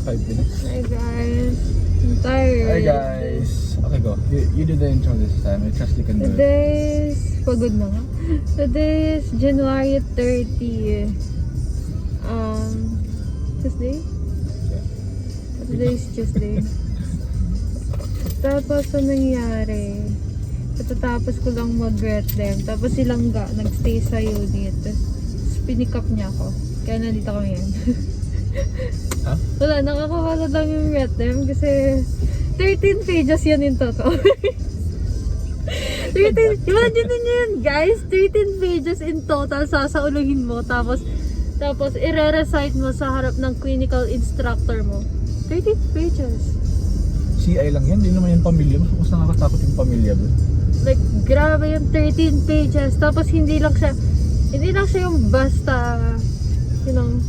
5 minutes. Hi guys. I'm tired. Hi guys. Okay, go. You do the intro this time. I trust you can do it. Today is... Pagod na nga. Today is January 30. Tuesday? Yeah. Today is Tuesday. Tapos ang nangyari, katatapos ko lang mag-wet them. Tapos si Langga nagstay sa unit. Tapos pinick up niya ako. Kaya nandito kami yan. Ha? Wala, nakakawala lang yung wet them kasi 13 pages yan in total. 13, imagine niyo yun guys, 13 pages in total sasauluhin mo tapos i-recite mo sa harap ng clinical instructor mo. 13 pages. CI lang yan, hindi naman yan pamilya. Mas nakakatakot yung pamilya ba? Like, grabe yung 13 pages. Tapos hindi lang siya yung basta, you know,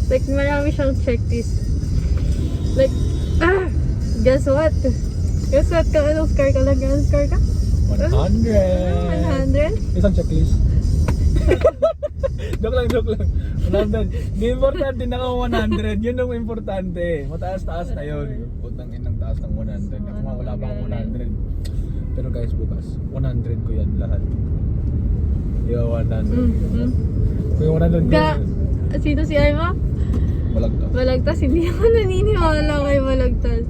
like marami siyang checklist. Like, guess what? Guess what? Anong score ka lang? Anong score ka? 100! 100? Isang checklist. joke lang. 100. Di importante na ka 100. Yun ang importante. Mataas-taas na yun. Putang inang taas ng 100. Ako nga wala pa akong 100. Pero guys, bukas 100 ko yan lahat. Yung 100. Yung 100 ko. Sino si Aima? Balagtas. Balagtas. Hindi ako naniniwala kay Balagtas.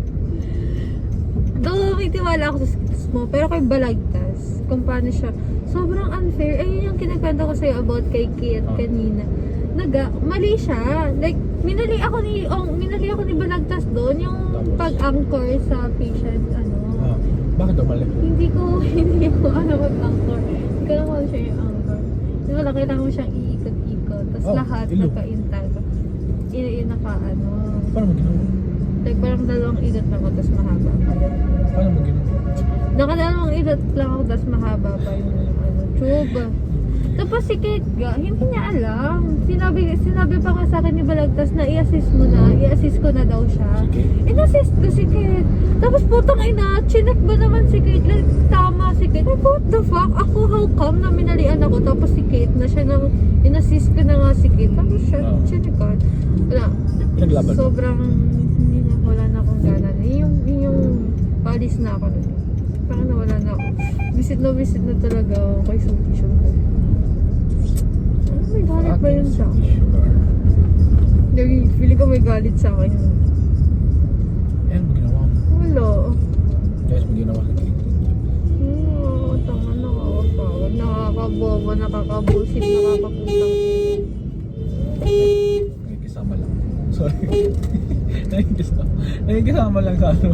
Though may tiwala ako sa skills mo, pero kay Balagtas, kung paano siya, sobrang unfair. Ayun yung kinakwento ko sa'yo about kay Kate kanina. Mali siya. Like, minali ako ni Balagtas doon, yung pag-anchor sa patient, Bakit daw mali? Hindi ko mag-anchor. Hindi ko lang siya yung anchor. Di ba, kailangan mo siyang iikot-ikot. Tapos lahat naka-intag. Paano mo ginawa? Like, parang dalawang ilot lang ako, tapos mahaba pa. Paano mo ginawa? Nakadalawang ilot lang ako, tapos mahaba pa yung tube. Tapos si Kate hindi niya alam. Sinabi pa nga sa akin ni Balagtas na i-assist ko na daw siya. Si Kate? In-assist ko si Kate. Tapos putang ina, chinek ba naman si Kate? Like, tama si Kate. Like, what the fuck? Ako, how come na minalian ako? Tapos si Kate na siya nang in-assist ko na nga si Kate. Tapos siya, chinek ko. Wala. Naglaban. Sobrang, wala na akong gana. Yung palis na ako nun. Parang nawala na ako. Visit na talaga ako kay Sutisyon ko. May galit ba yun sa akin? Feeling ko may galit sa akin. Ayan mo ginawa mo. Wala. Guys, mo ginawa sa Kate. Tama, nakakapagod, nakakabobo, nakakabullshit, nakakaputang. Nakikisama lang. Sorry. Nakikisama lang sa ano.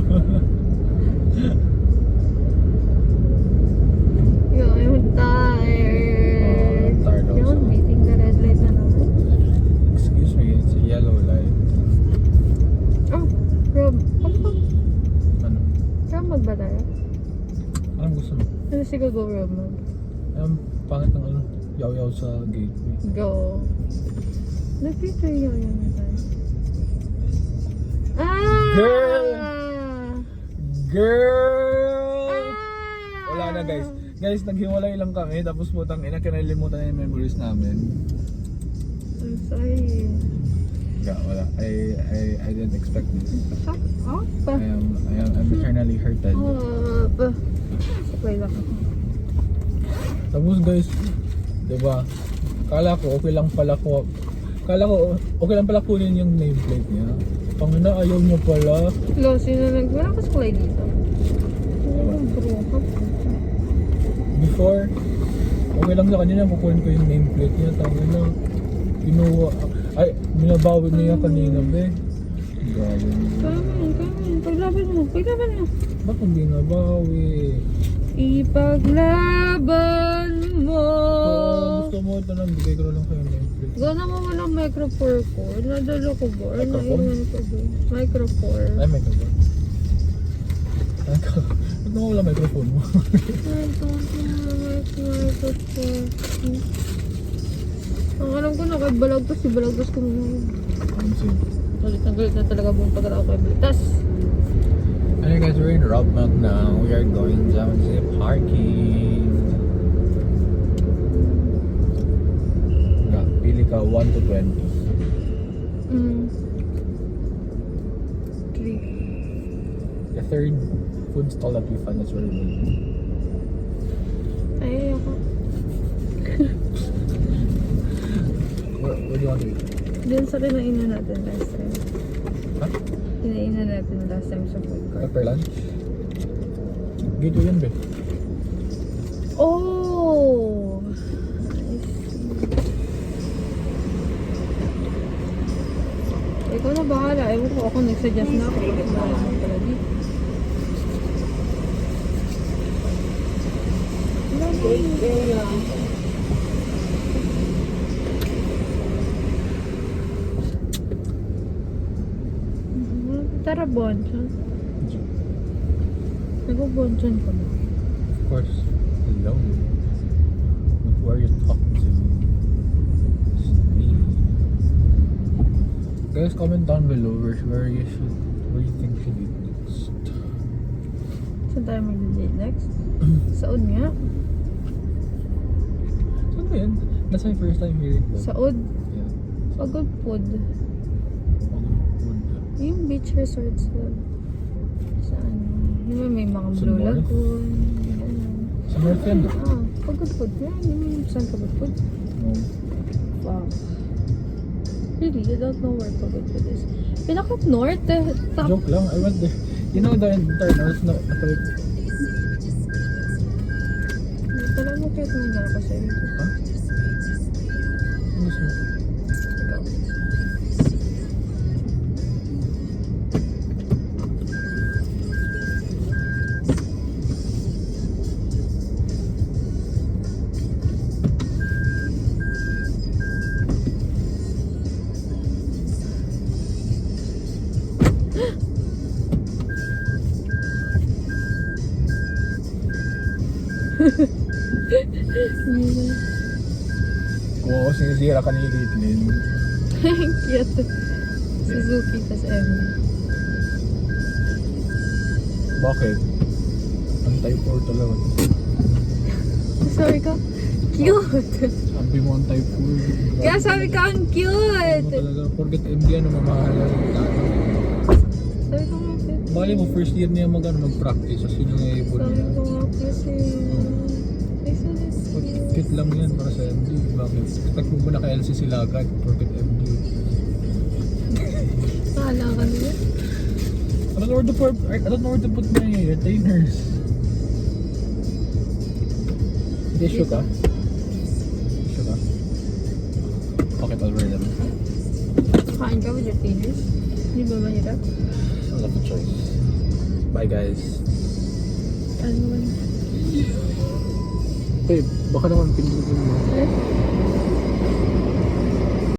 I'm tired. Tired also. Yun, beating the red light na naman. Excuse me, it's a yellow light. Oh, Rob, Ano? mag ba tayo? Anong gusto mo? Ano sige go, Rob, mag? Pangit ng ano, yaw-yaw sa gateway. Go. Nag-picture yun na tayo. Girl! Girl! Ah! Wala na guys. Guys, naghiwalay lang kami tapos putang ina, kinalimutan na yung memories namin. I'm sorry. Yeah, wala. I didn't expect this. Shut up. I'm eternally hurted. Okay lang ako. Tapos guys, 'di ba? Kala ko okay lang pala kunin yung nameplate niya. Pangina, ayaw niya pala. Sino wala kas kulay dito. Before, okay lang sa kanya na kukunin ko yung nameplate niya. Tangina, binabawi niya kanina be. Grabe. Paglaban mo. Ba't hindi nabawi? Ipaglaban mo. Gusto mo ito lang, bigay ko na lang sa'yo yung nameplate. Gana mo walang microphone ko. Nadalo ko ba? Microphone? Microphone. Ay, microphone. Ba't mo wala microphone mo? Microphone. Ang alam ko na kay Balagtas, si Balagtas ko muna. Galit na talaga buong pagkatao kay Balagtas. Alright guys, we're in Robmag now. We are going down to the parking. Pili ka 1 to 20. third food stall that we find, that's where we will. Ay, ako. Where do you want to eat? Doon sa kinainan natin last time. Ha? Kinainan natin last time sa food court. Pepper lunch? Gito yan, be. Oh! I see. Ikaw na bahala. Ewan ko ako nagsuggest na ako. Bakit wala naman pala dito? Tara, Bonchon. Nag-Bonchon ko na. Of course. Hello. Who are you talking to? It's me. Guys, comment down below where you think should eat next. Saan tayo mag-date next? Saud nga. Saan ba yan? That's my first time hearing that. Saud. Yeah. Pagod food. Food. Yung beach resorts doon. Saan? Di ba may mga Sa Blue mall? Lagoon? Ganun. Sa North yan. Ah, pagod food. Yan, yung saan pagod food? No. Wow. Really? You don't know where pagod food is? Pinaka north. Top. Joke lang. I went there. You know the entire North na Tala mo kahit muna ako sa'yo. Ha? Ano gusto mo? Ikaw. Kung ako sinisira ka ni Caitlyn. Cute. Suzuki tas Emmy. Bakit? Ang type 4 talaga. Sabi ko, cute. Sabi mo ang type 4. Kaya sabi ko, ang cute. Talaga, forget MD ano, mamahal na rin tayo. Sabi ko nga cute. Bali mo, first year niya mag-practice. Tapos yun yung i-ipon Sabi niya. ko nga cute eh. Ay, so that's cute. Cute lang yan para sa MD. Bakit? Expect mo ba na ka-LC sila agad? Forget MD. Pahala ka nila. I don't know where to put my retainers. Tissue ka? Tissue ka? Bakit I'll wear them? Kain ka with your fingers? Hindi ba mahirap? I'll have a choice. Bye guys. Ano man? Babe, baka naman pindutin mo. Eh?